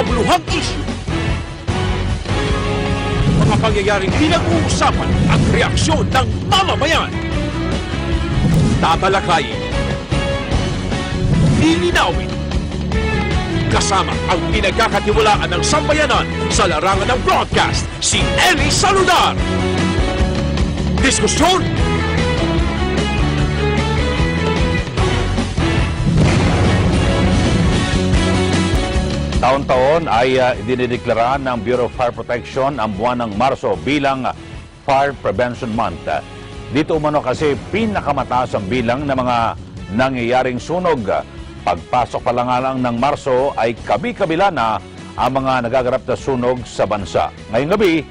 makabuluhang issue. Mga pangyayaring pinag-uusapan at reaksyon ng mamamayan. Tatalakayin, lilinawin, kasama ang pinagkakatiwalaan ng sambayanan sa larangan ng broadcast, si Ellie Saludar. Diskusyon, taon-taon ay dinideklara ng Bureau of Fire Protection ang buwan ng Marso bilang Fire Prevention Month. Dito umano kasi pinakamataas ang bilang ng mga nangyayaring sunog. Pagpasok pa lang ng Marso ay kabi-kabila na ang mga nagaganap na sunog sa bansa. Ngayong gabi,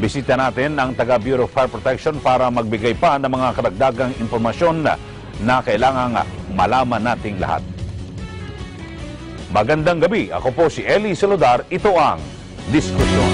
bisita natin ang taga Bureau of Fire Protection para magbigay pa ng mga karagdagang impormasyon na kailangang malaman nating lahat. Magandang gabi. Ako po si Ellie Saludar. Ito ang Diskusyon.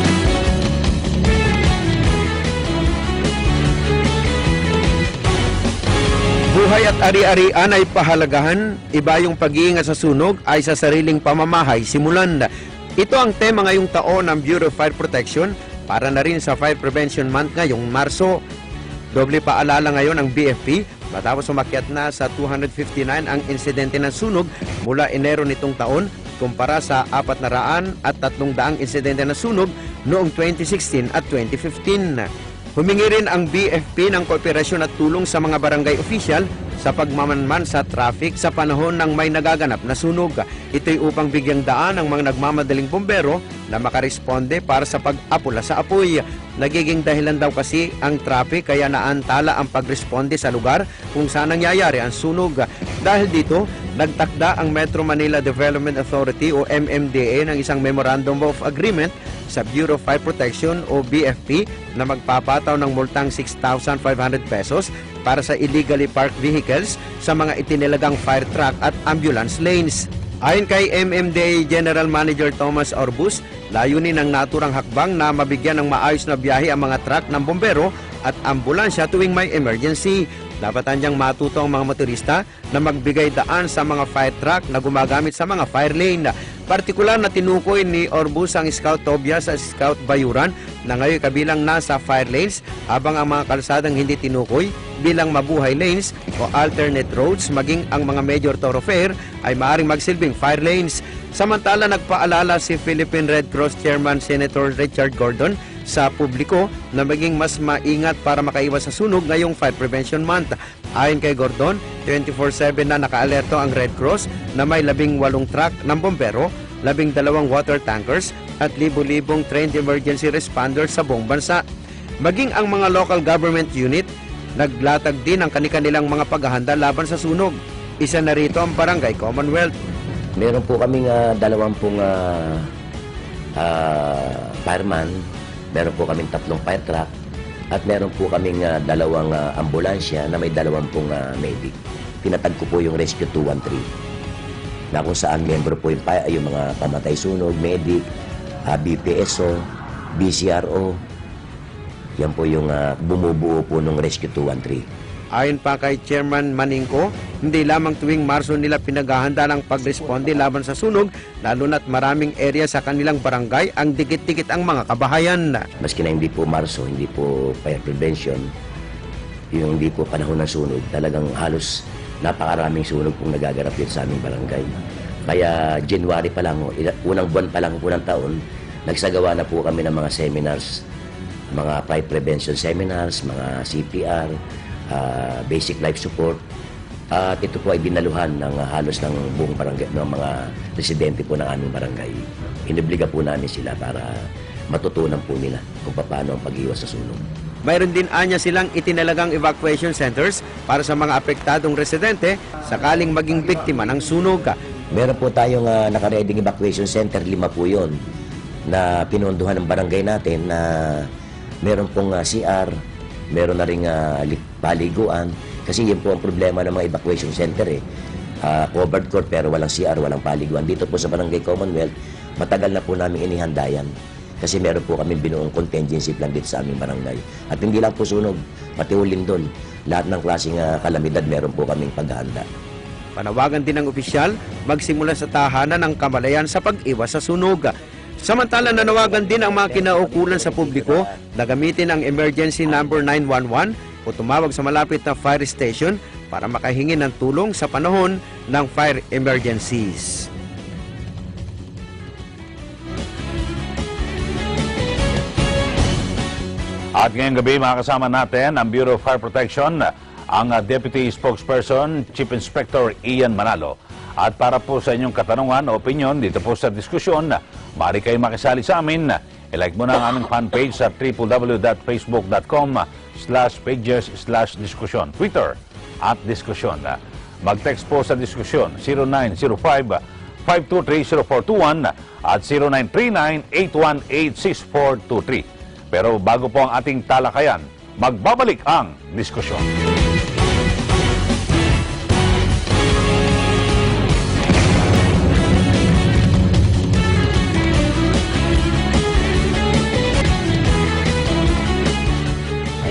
Buhay at ari-arian ay pahalagahan, iba yung pag-iingat sa sunog ay sa sariling pamamahay simulan. Ito ang tema ngayong taon ng Bureau of Fire Protection para na rin sa Fire Prevention Month ngayong Marso. Doble paalala ngayon ang BFP matapos umakyat na sa 259 ang insidente ng sunog mula Enero nitong taon kumpara sa 400 at 300 insidente ng sunog noong 2016 at 2015. Humingi rin ang BFP ng kooperasyon at tulong sa mga barangay official sa pagmamanman sa traffic sa panahon ng may nagaganap na sunog. Ito'y upang bigyang daan ang mga nagmamadaling bombero na makaresponde para sa pag-apula sa apoy. Nagiging dahilan daw kasi ang traffic kaya naantala ang pagresponde sa lugar kung saan nangyayari ang sunog. Dahil dito, nagtakda ang Metro Manila Development Authority o MMDA ng isang Memorandum of Agreement sa Bureau of Fire Protection o BFP na magpapataw ng multang 6,500 pesos para sa illegally parked vehicles sa mga itinilagang fire truck at ambulance lanes. Ayon kay MMDA General Manager Thomas Orbus, layunin ng naturang hakbang na mabigyan ng maayos na biyahe ang mga truck ng bombero at ambulansya tuwing may emergency. Dapat anyang matuto ang mga motorista na magbigay daan sa mga fire truck na gumagamit sa mga fire lane. Partikular na tinukoy ni Orbus ang Scout Tobias sa Scout Bayuran na ngayon kabilang nasa fire lanes habang ang mga kalsadang hindi tinukoy bilang mabuhay lanes o alternate roads maging ang mga major thoroughfare ay maaaring magsilbing fire lanes. Samantala nagpaalala si Philippine Red Cross Chairman Senator Richard Gordon sa publiko na maging mas maingat para makaiwas sa sunog ngayong Fire Prevention Month. Ayon kay Gordon, 24/7 na nakaalerto ang Red Cross na may 18 truck ng bombero, 12 water tankers at libo-libong trained emergency responders sa buong bansa. Maging ang mga local government unit, naglatag din ang kanilang mga paghahanda laban sa sunog. Isa na rito ang Barangay Commonwealth. Meron po kaming 20 fireman, meron po kaming 3 fire truck, at meron po kaming 2 ambulansya na may 20 medic. Pinatag ko po yung Rescue 213 na kung saan membro po yung mga pamatay sunog, medic, BPSO, BCRO. Yan po yung bumubuo po ng Rescue 213. Ayon pa kay Chairman Maningco, hindi lamang tuwing Marso nila pinaghahanda ng pagresponde laban sa sunog, lalo na't maraming area sa kanilang barangay ang dikit-dikit ang mga kabahayan. Maski na hindi po Marso, hindi po fire prevention, yung hindi po panahon ng sunog, talagang halos napakaraming sunog pong nagaganap din sa aming barangay. Kaya January pa lang, unang buwan pa lang po ng taon, nagsagawa na po kami ng mga seminars, mga fire prevention seminars, mga CPR, basic life support, at ito po ay binaluhan ng halos ng buong barangay, ng mga residente po ng aming barangay. Inobliga po namin sila para matutunan po nila kung paano ang pag-iwas sa sunog. Mayroon din anya silang itinalagang evacuation centers para sa mga apektadong residente sakaling maging biktima ng sunog. Meron po tayong nakareading evacuation center, 5 po yun, na pinondohan ng barangay natin na meron pong CR, meron na rin paliguan. Kasi yun po ang problema ng mga evacuation center covered court pero walang CR, walang paliguan. Dito po sa Barangay Commonwealth, matagal na po namin inihanda yan. Kasi meron po kami binuong contingency plan dito sa aming barangay. At hindi lang po sunog, pati ulindol. Lahat ng klaseng kalamidad meron po kaming paghahanda. Panawagan din ng opisyal, magsimula sa tahanan ng kamalayan sa pag-iwas sa sunog. Samantala, nanawagan din ang mga kinaukulan sa publiko na gamitin ang emergency number 911 o tumawag sa malapit na fire station para makahingi ng tulong sa panahon ng fire emergencies. At ngayong gabi, makakasama natin ang Bureau of Fire Protection, ang Deputy Spokesperson, Chief Inspector Ian Manalo. At para po sa inyong katanungan o opinion dito po sa diskusyon, maaari kayo makisali sa amin. I-like mo na ang aming fan page sa www.facebook.com/pages/diskusyon. Twitter @diskusyon. Mag-text po sa diskusyon 0905-523-0421 at 0939-818-6423. Pero bago po ang ating talakayan, magbabalik ang diskusyon.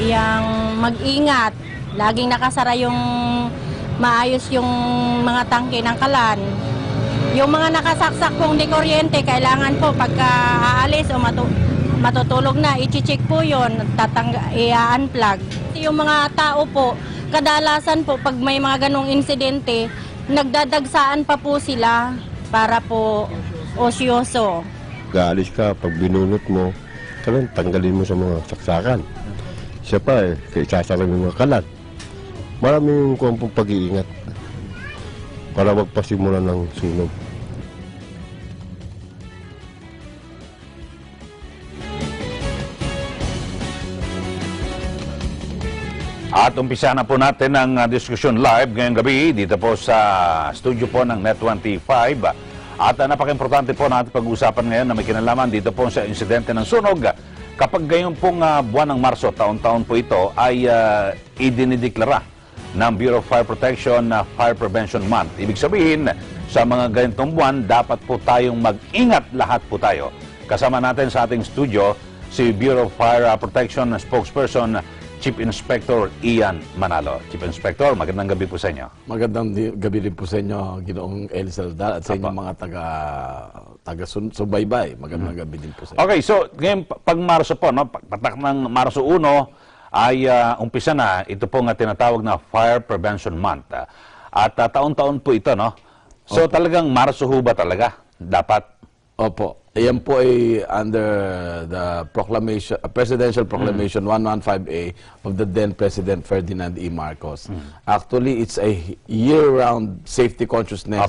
Yang mag-ingat, laging nakasara yung maayos yung mga tangke ng kalan. Yung mga nakasaksak pong di kuryente, kailangan po pagka aalis o matutulog na, i-check po yun, i-unplug. Yung mga tao po, kadalasan po pag may mga ganong insidente, nagdadagsaan pa po sila para po osyoso. Gaalis ka, pag binunot mo, tanggalin mo sa mga saksakan. Siya pa isasara yung mga kalat. Maraming kumpong pag-iingat para magpasimula ng sunog. At umpisa na po natin ang diskusyon live ngayong gabi dito po sa studio po ng Net25. At napaka-importante po natin pag-usapan ngayon na may kinalaman dito po sa insidente ng sunog. Kapag ngayon pong buwan ng Marso, taon-taon po ito, ay idinideklara ng Bureau of Fire Protection na Fire Prevention Month. Ibig sabihin, sa mga ganitong buwan, dapat po tayong mag-ingat lahat po tayo. Kasama natin sa ating studio, si Bureau of Fire Protection Spokesperson, Chief Inspector Ian Manalo. Chief Inspector, magandang gabi po sa inyo. Magandang gabi rin po sa inyo, Ginoong El Salvador, at sa inyong mga taga-subaybay. Magandang gabi din po sa inyo. Okay, so ngayon, pag Marso po, no, patak ng Marso 1, ay umpisa na ito po nga tinatawag na Fire Prevention Month. At taon-taon po ito, no? So talagang Marso ho ba talaga? Dapat? Opo. Ayan po ay under the proclamation, Presidential Proclamation 115A of the then President Ferdinand E. Marcos. Actually, it's a year-round safety consciousness.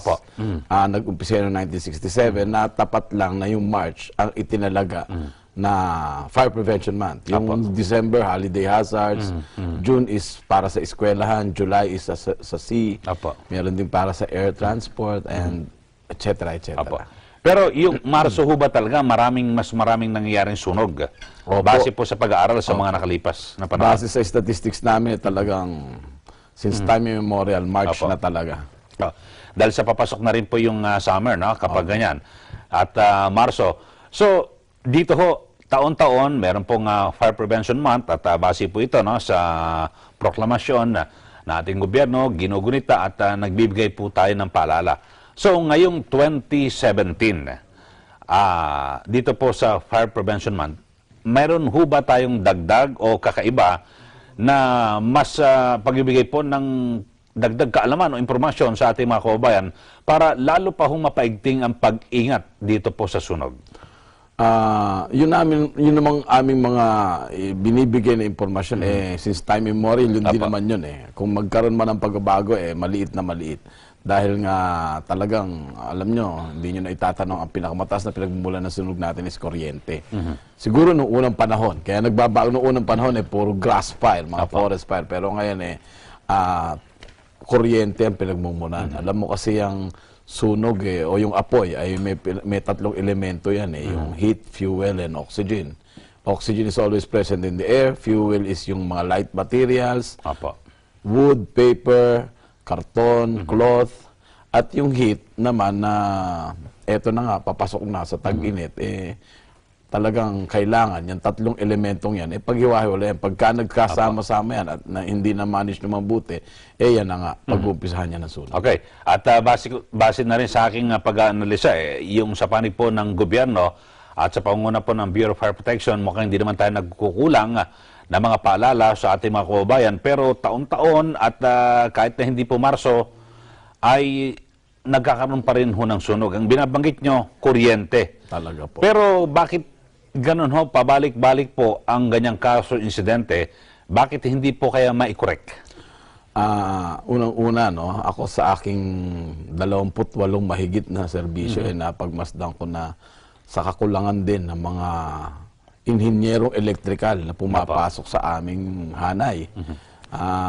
Nag-umpisa noong 1967 na tapat lang na yung March ang itinalaga na Fire Prevention Month. Yung December, holiday hazards. June is para sa eskwelahan. July is sa sea. Meron din para sa air transport and etc. etc. Pero yung Marso ho ba talaga mas maraming nangyayaring sunog? Base po sa pag-aaral sa mga nakalipas na panahon? Base sa statistics namin, talagang since time immemorial, March na talaga. Dahil sa papasok na rin po yung summer, no? Kapag ganyan. At Marso. So, dito ho, taon-taon, meron pong Fire Prevention Month at base po ito, no, sa proklamasyon na ating gobyerno, ginugunita at nagbibigay po tayo ng paalala. So, ngayong 2017, dito po sa Fire Prevention Month, meron ho ba tayong dagdag o kakaiba na mas pagbibigay po ng dagdag kaalaman o impormasyon sa ating mga kababayan para lalo pa hong mapaigting ang pag-ingat dito po sa sunog? Yun namang aming mga binibigay na impormasyon, since time immemorial, yun din naman yun. Kung magkaroon man ng pagbabago, maliit na maliit. Dahil nga talagang, alam nyo, hindi nyo na itatanong, ang pinakamataas na pinagmumulan ng sunog natin is kuryente. Siguro noong unang panahon, kaya nagbabago noong unang panahon, puro grass fire, mga forest fire. Pero ngayon, kuryente ang pinagmumulan. Alam mo kasi yung sunog, o yung apoy, ay may tatlong elemento yan, yung heat, fuel, and oxygen. Oxygen is always present in the air. Fuel is yung mga light materials. Wood, paper, karton, cloth, at yung heat naman na eto na nga, papasok na sa tag-init, talagang kailangan, yung tatlong elementong yan, paghiwa-hiwala yan. Pagka nagkasama-sama yan at na, hindi na manage na mabuti, yan na nga, pag-umpisahan niya ng sunog. Okay. At base na rin sa aking pag-aanalisa, yung sa panig po ng gobyerno, At sa pangunguna po ng Bureau of Fire Protection, mukhang hindi naman tayo nagkukulang na mga paalala sa ating mga kababayan. Pero taon-taon at kahit na hindi po Marso, ay nagkakaroon pa rin ho ng sunog. Ang binabanggit nyo, kuryente. Talaga po. Pero bakit ganun ho, pabalik-balik po ang ganyang kaso, insidente, bakit hindi po kaya ma-correct? Unang-una, no, ako sa aking 28 mahigit na serbisyo, napagmasdan ko na sa kakulangan din ng mga inhinyerong elektrikal na pumapasok sa aming hanay.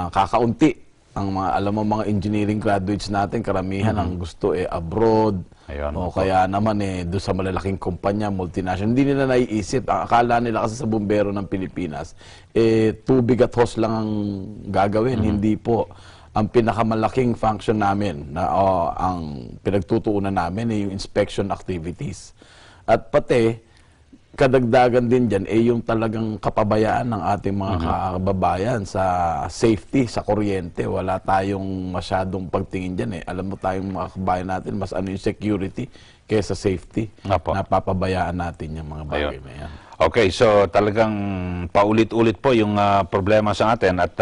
Kakaunti ang mga, alam mo, mga engineering graduates natin, karamihan ang gusto abroad, Ayun, o kaya naman doon sa malalaking kumpanya, multinational. Hindi nila naiisip. Ang akala nila kasi sa bumbero ng Pilipinas, tubig at hose lang ang gagawin. Hindi po. Ang pinakamalaking function namin, na ang pinagtutuunan namin, yung inspection activities. At pati, kadagdagan din dyan, yung talagang kapabayaan ng ating mga kababayan sa safety, sa kuryente. Wala tayong masyadong pagtingin dyan. Alam mo tayong mga kababayan natin, mas yung security kaysa safety. Apo. Napapabayaan natin yung mga bagay Ayun. na yan. Okay, so talagang paulit-ulit po yung problema sa atin at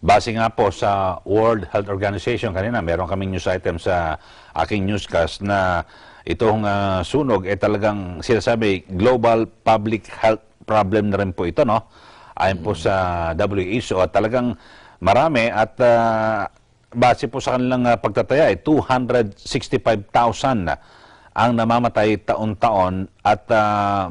base nga po sa World Health Organization, kanina meron kaming news item sa aking newscast na itong sunog talagang sinasabi global public health problem na rin po ito, no? Ayon po sa WHO at talagang marami at base po sa kanilang pagtataya 265,000 ang namamatay taon-taon at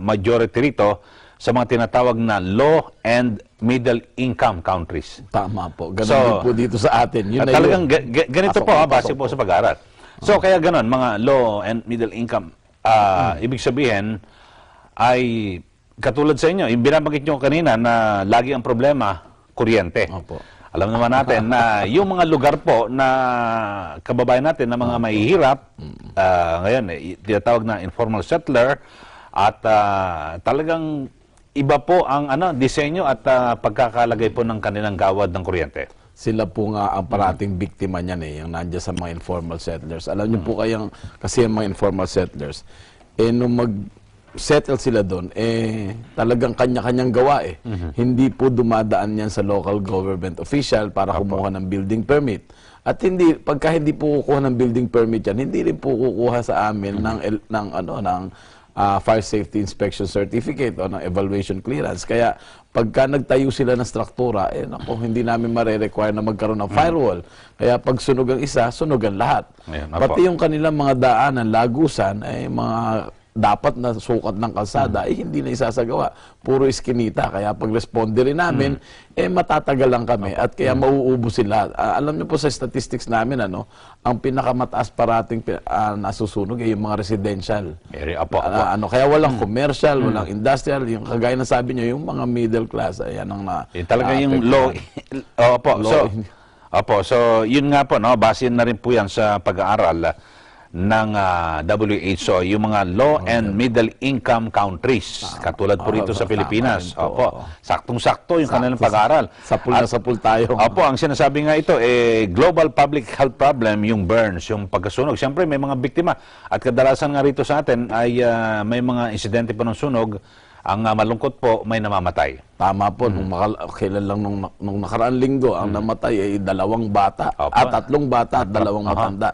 majority rito sa mga tinatawag na low and middle income countries. Tama po. Ganun din po dito sa atin. Yun na talagang yun. ganito po, base po sa pag-aaral. So kaya ganon, mga low and middle income, ibig sabihin ay katulad sa inyo, yung binabanggit nyo kanina na lagi ang problema, kuryente. Opo. Alam naman natin na yung mga lugar po na kababayan natin na mga mahihirap, ngayon, tinatawag na informal settler, at talagang iba po ang disenyo at pagkakalagay po ng kanilang gawad ng kuryente. Sila po nga ang parating biktima niyan yung nandiyan sa mga informal settlers. Alam niyo po kayang, kasi yung mga informal settlers, nung mag-settle sila doon, talagang kanya-kanyang gawa Hindi po dumadaan yan sa local government official para kumuha ng building permit. At pagka hindi po kukuha ng building permit yan, hindi rin po kukuha sa amin ng fire safety inspection certificate o ng evaluation clearance. Kaya pagka nagtayo sila ng struktura, hindi namin mare-require na magkaroon ng firewall. Kaya pag sunog ang isa, sunog ang lahat. Ayan, Pati yung kanilang mga daanan, lagusan, mga dapat na sukat ng kalsada, hindi na isasagawa. Puro iskinita. Kaya pag responder rin namin, matatagal lang kami at kaya mauubos sila. Alam niyo po sa statistics namin, ang pinakamataas parating nasusunog ay yung mga residential. Kaya walang commercial, walang industrial, yung kagaya na sabi niyo, yung mga middle class, ayan ang talaga yung low. So yun nga po, base na rin po yan sa pag-aaral ng WHO, yung mga low and middle income countries, katulad po rito sa Pilipinas. Saktong-sakto yung kanilang pag-aaral. Sapul na sapul tayo. Ang sinasabi nga ito, global public health problem, yung burns, yung pagkasunog. Siyempre, may mga biktima. At kadalasan nga rito sa atin ay may mga insidente pa ng sunog. Ang malungkot po, may namamatay. Tama po. Kailan lang nung nakaraang linggo, ang namatay ay 2 bata. 3 bata at 2 matanda.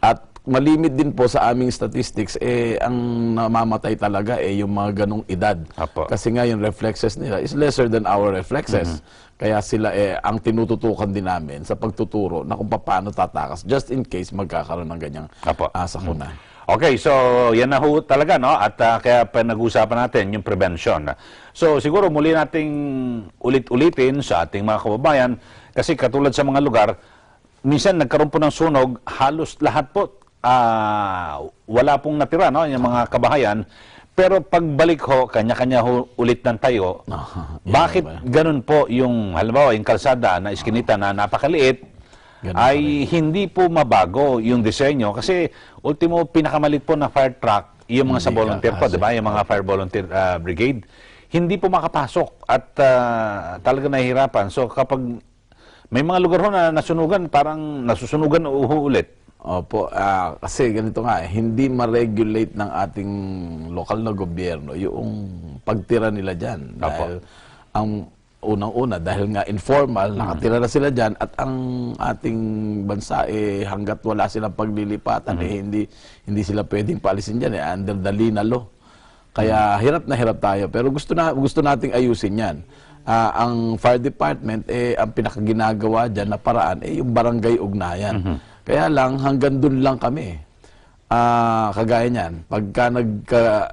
At malimit din po sa aming statistics, ang namamatay talaga yung mga ganong edad. Kasi nga yung reflexes nila is lesser than our reflexes. Kaya sila ang tinututukan din namin sa pagtuturo na kung paano tatakas just in case magkakaroon ng ganyang sakuna. Okay, so yan na ho talaga, at kaya pinag-uusapan natin yung prevention. So siguro muli nating ulit-ulitin sa ating mga kababayan kasi katulad sa mga lugar, minsan nagkaroon po ng sunog, halos lahat po wala pong natira, yung mga kabahayan. Pero pagbalik ho, kanya-kanya ho ulit ng tayo. Bakit ganun po yung, halimbawa, yung kalsada na iskinita na napakaliit, ay hindi po mabago yung disenyo. Kasi, ultimo, pinakamalit po na fire truck, yung mga sa volunteer po, di ba? Yung mga fire volunteer brigade, hindi po makapasok at talaga nahihirapan. So, kapag may mga lugar ho na nasunugan, parang nasusunugan ulit. Opo, kasi ganito nga, hindi ma-regulate ng ating lokal na gobyerno yung pagtira nila dyan. Dahil ang unang-una, dahil nga informal, nakatira na sila dyan at ang ating bansa, hanggat wala silang paglilipatan, hindi sila pwedeng paalisin dyan, under the Lina law. Kaya hirap na hirap tayo. Pero gusto nating ayusin yan. Ang fire department, ang pinakaginagawa dyan na paraan, yung barangay ugnayan. Kaya lang, hanggang dun lang kami. Kagaya niyan, pagka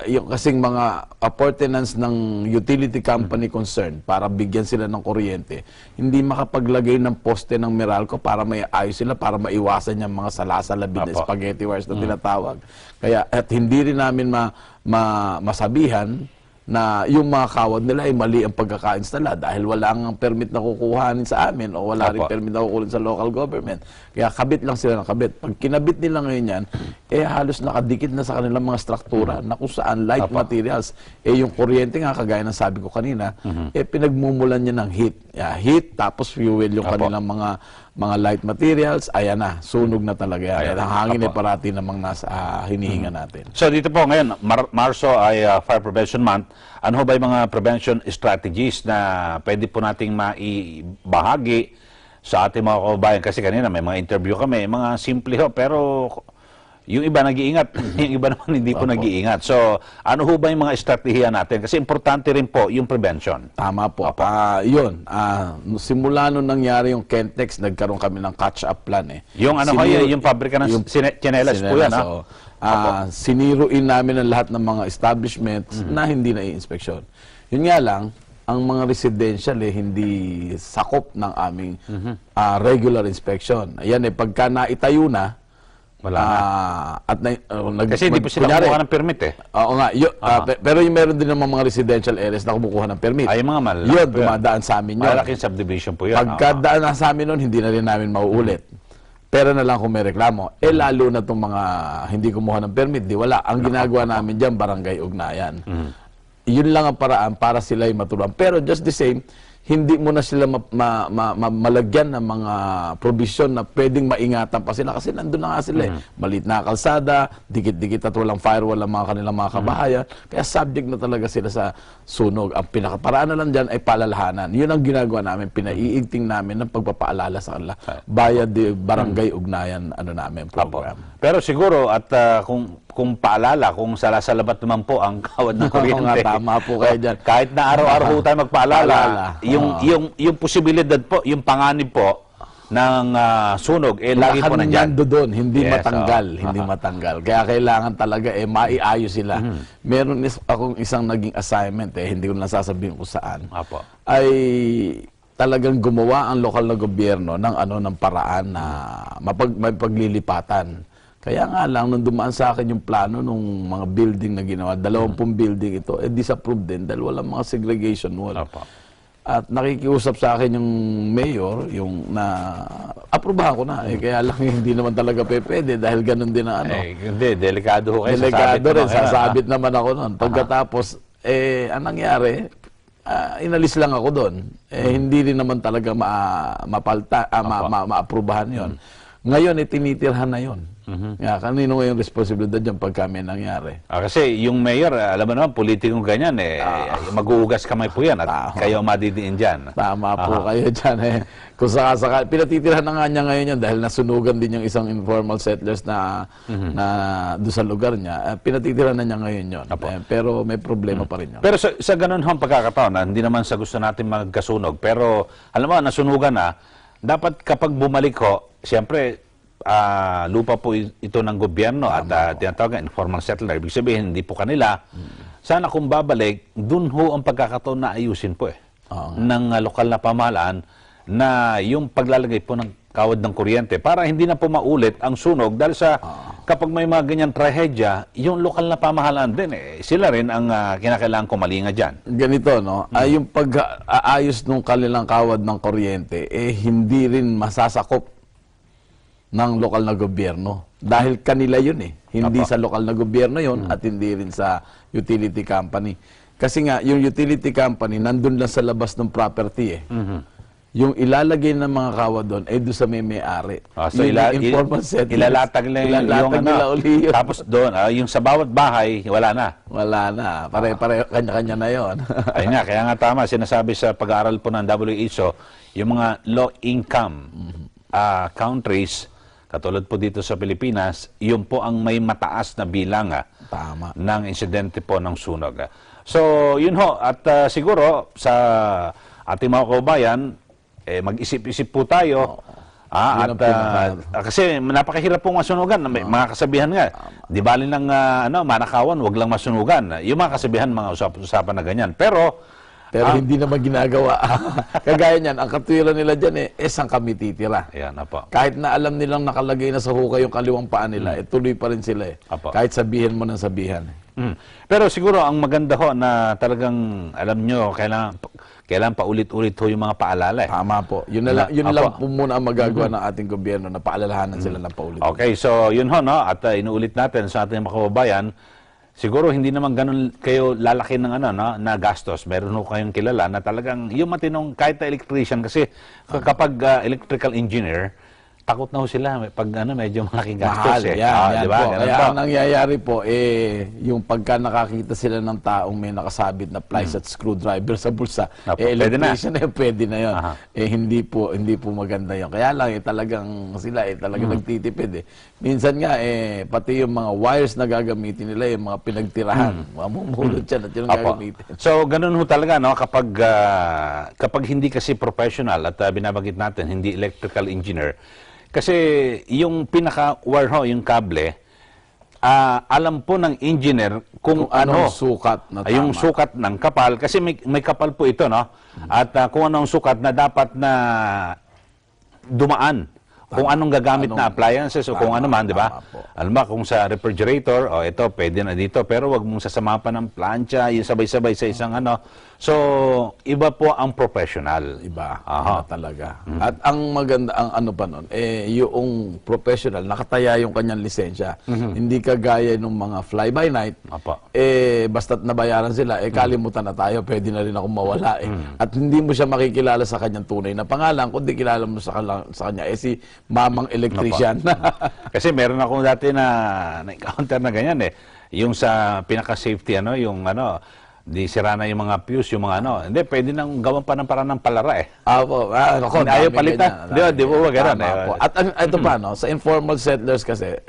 yung kasing mga appurtenance ng utility company concerned para bigyan sila ng kuryente, hindi makapaglagay ng poste ng Meralco para may ayos sila, para maiwasan yung mga salasalabid na spaghetti wires na tinatawag. Kaya, at hindi rin namin masabihan na yung mga kawad nila ay mali ang pagkaka-installa dahil wala ang permit na kukuhanin sa amin o wala rin permit na kukunin sa local government. Kaya kabit lang sila ng kabit. Pag kinabit nila ngayon yan, halos nakadikit na sa kanilang mga struktura na kung saan light materials. Yung kuryente nga, kagaya ng sabi ko kanina, pinagmumulan niya ng heat. Heat, tapos fuel yung kanilang mga light materials, ayan na, sunog na talaga yan. Ang hangin ay parati namang nasa hinihinga natin. So dito po ngayon, Marso ay Fire Prevention Month. Ano ba yung mga prevention strategies na pwede po nating maibahagi sa ating mga kababayan? Kasi kanina may mga interview kami, mga simple ho, pero yung iba nag-iingat, yung iba naman hindi po nag-iingat. So, ano ho ba yung mga estratehiya natin? Kasi importante rin po yung prevention. Tama po. Yun, simula nung nangyari yung Kentex, nagkaroon kami ng catch-up plan. Yung yung pabrika ng tsinelas po yan. Siniruin namin ang lahat ng mga establishments na hindi na-i-inspeksyon. Yun nga lang, ang mga residential hindi sakop ng aming regular inspection. Ayan pagka naitayo na, kasi hindi po sila kumukuha ng permit Oo nga. Pero yung meron din naman mga residential areas na kumukuha ng permit. Ay, mga malaki. Yun, dumadaan sa amin yun. Malaking subdivision po yun. Pagkadaan na sa amin nun, hindi na rin namin mauulit. Pero na lang kung may reklamo. Lalo na itong mga hindi kumuha ng permit, di wala. Ang ginagawa namin dyan, barangay ugnayan. Yun lang ang paraan para sila ay matulungan. Pero just the same, hindi mo na sila malagyan ng mga provision na pwedeng maingatan pa sila kasi nandun na nga sila Maliit na kalsada, dikit-dikit at walang firewall ang mga kanilang mga kabahayan. Kaya subject na talaga sila sa sunog. Ang pinakaparaan na lang dyan ay palalahanan. Yun ang ginagawa namin, pinaiigting namin ng pagpapaalala sa kanila via the barangay ugnayan namin program. Pero siguro at kung paalala, kung salasalabat naman po ang kawad ng kuryente. Tama po kayo dyan. Kahit na araw-araw po tayo magpaalala, yung posibilidad po, yung panganib po ng sunog, lagi po nandyan. Doon, hindi matanggal. Hindi matanggal. Kaya kailangan talaga maiayos sila. Meron akong isang naging assignment, hindi ko nasasabihin kung saan. Ay talagang gumawa ang lokal na gobyerno ng paraan na mapaglilipatan. Kaya nga lang, nung dumaan sa akin yung plano nung mga building na ginawa, 20 building ito, disapproved din dahil walang mga segregation wall. At nakikiusap sa akin yung mayor, yung aprubahan ko na. Kaya lang hindi naman talaga pwede dahil ganun din ang Hindi, delikado ho kayo. Delikado rin, sasabit naman ako nun. Pagkatapos, ang nangyari, inalis lang ako doon. Hindi rin naman talaga maaprubahan yon. Ngayon, tinitirhan na yon. Kanino ngayong responsibilidad dyan pag kami nangyari? Kasi yung mayor, alam mo naman, politikong ganyan, mag-uugas kamay po yan at kayo madidiin dyan. Tama po kayo dyan. Kung sakasaka, pinatitirhan na nga niya ngayon yan dahil nasunugan din yung isang informal settlers na doon sa lugar niya. Pinatitirhan na niya ngayon yun. Pero may problema pa rin yun. Pero sa ganun hong pagkakataon, hindi naman sa gusto natin magkasunog. Pero alam mo, nasunugan na, dapat kapag bumalik ho, siyempre, lupa po ito ng gobyerno at tinatawag informal settler. Ibig sabihin, hindi po kanila. Sana kung babalik, dun ho ang pagkakataon na ayusin po ng lokal na pamahalaan na yung paglalagay po ng kawad ng kuryente para hindi na po maulit ang sunog dahil sa kapag may mga ganyan trahedya, yung lokal na pamahalaan din, sila rin ang kinakailangan kumalinga dyan. Ganito, no? Yung pag-aayos ng kanilang kawad ng kuryente, hindi rin masasakop ng lokal na gobyerno. Dahil kanila yun Hindi sa lokal na gobyerno yun at hindi rin sa utility company. Kasi nga, yung utility company, nandun lang sa labas ng property yung ilalagay ng mga kawad doon ay doon sa may-ari. So Yun yung informal settlers. ilalatag lang yung nila uli yun. Tapos doon, yung sa bawat bahay, wala na. Wala na. Pare-pare, kanya-kanya na yun. Ayun nga, kaya nga tama, sinasabi sa pag-aaral po ng WHO, yung mga low-income countries, katulad po dito sa Pilipinas, yun po ang may mataas na bilang Tama. ng insidente po ng sunog. So, yun ho. At siguro, sa ating mga kaubayan, mag-isip-isip po tayo. Yun ang Kasi napakahirap pong masunugan. May mga kasabihan nga. Di bali ng manakawan, wag lang masunugan. Yung mga kasabihan, mga usapan na ganyan. Pero hindi naman ginagawa. Kagaya niyan, ang katwiran nila dyan saan kami titira. Ayan, apo. Kahit na alam nilang nakalagay na sa hukay yung kaliwang paa nila, tuloy pa rin sila Apo. Kahit sabihin mo ng sabihan. Pero siguro ang maganda ho na talagang alam nyo, kailangan paulit-ulit ho yung mga paalala. Tama po. Yun lang po muna ang magagawa ng ating gobyerno na paalalahanan sila ng paulit. Okay, so yun ho, no? At inuulit natin sa ating mga kababayan, siguro hindi naman ganun kayo lalaki ng na gastos. Meron ho kayong kilala na talagang yung matinong kahit na electrician kasi kapag electrical engineer, takot na ho sila pag medyo malaking gastos. Mahal, yan diba? po. Kaya ang nangyayari po, yung pagka nakakita sila ng taong may nakasabit na plies at screwdriver sa bulsa, electrician pwede na yun. Hindi po maganda yun. Kaya lang, talagang sila, talagang nagtitipid. Minsan nga, pati yung mga wires na gagamitin nila, yung mga pinagtirahan, mamumulot yan at yun ang gagamitin. So, ganun ho talaga, no? Kapag hindi kasi professional at binabagit natin, hindi electrical engineer, kasi yung pinaka-wire ho, yung kable, alam po ng engineer kung ano sukat na tama. Yung sukat ng kapal. Kasi may kapal po ito, no? At kung anong sukat na dapat na dumaan. Kung anong gagamit na appliances o kung ano man, di ba? Alam ba, kung sa refrigerator, ito, pwede na dito. Pero wag mong sasama pa ng plancha, yung sabay-sabay sa isang So, iba po ang professional. Iba talaga. At ang maganda, ang pa nun, yung professional, nakataya yung kanyang lisensya. Hindi kagaya ng mga fly-by-night, basta't nabayaran sila, kalimutan na tayo, pwede na rin akong mawala. At hindi mo siya makikilala sa kanyang tunay na pangalan, kundi kilala mo sa kanya, si mamang electrician. Kasi meron ako dati na encounter na ganyan Yung sa pinaka-safety, yung di sira na yung mga fuse, yung mga Hindi, pwede nang gawan pa ng parang ng palara ayaw palitan. Di ba gano'n At ito pa, sa informal settlers kasi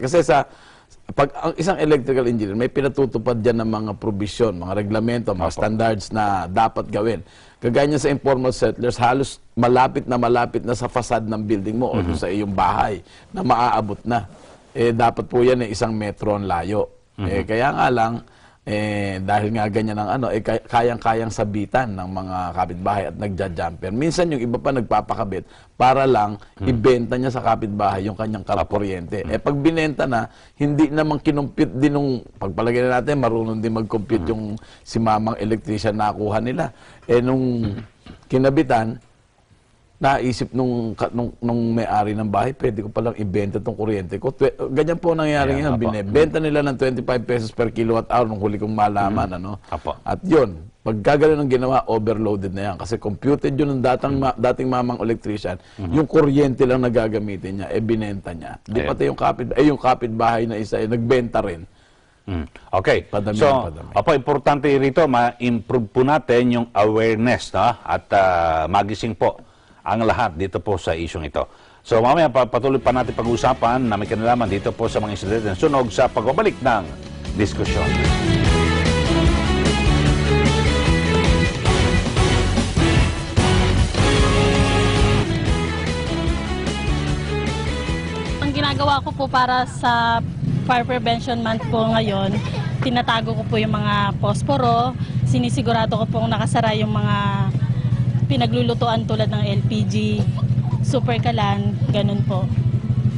pag ang isang electrical engineer, may pinatutupad dyan ng mga provision, mga reglamento, mga standards na dapat gawin. Kagaya niya sa informal settlers, halos malapit na sa fasad ng building mo o sa iyong bahay na maaabot na. Dapat po yan 1 metro ang layo. Kaya nga lang, dahil nga ganyan ang kayang-kayang sabitan ng mga kapitbahay at nagja-jumper. Minsan yung iba pa nagpapakabit para lang ibenta niya sa kapitbahay yung kanyang kuryente. Pag binenta na, hindi naman kinumpute din nung, pagpalagay na natin, marunong din mag-compute yung si mamang electrician na nakuha nila. Nung kinabitan, naisip nung may-ari ng bahay, pwede ko palang ibenta tong kuryente ko. Ganyan po nangyari ngayon. Binibenta nila ng 25 pesos per kilowatt hour nung huli kong malaman. At yun, pag gagawin ng ginawa, overloaded na yan. Kasi computed yun ng dating mamang electrician. Yung kuryente lang na gagamitin niya, binenta niya. Di pati yung kapitbahay na isa, nagbenta rin. Okay. Importante rito, ma-improve po natin yung awareness at magising po ang lahat dito po sa isyong ito. So mamaya patuloy pa natin pag-usapan na may kinalaman dito po sa mga insidente ng sunog sa pagbabalik ng diskusyon. Ang ginagawa ko po para sa Fire Prevention Month po ngayon, tinatago ko po yung mga posporo, sinisigurado ko pong nakasara yung mga pinaglulutuan tulad ng LPG, super kalan, ganun po.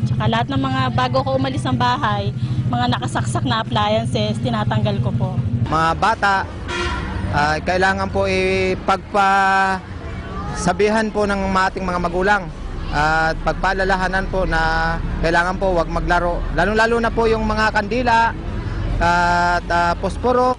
Tsaka lahat ng mga bago ko umalis ng bahay, mga nakasaksak na appliances, tinatanggal ko po. Mga bata, kailangan po pagpasabihan po ng ating mga magulang at pagpalalahanan po na kailangan po wag maglaro. Lalo-lalo na po yung mga kandila at posporo.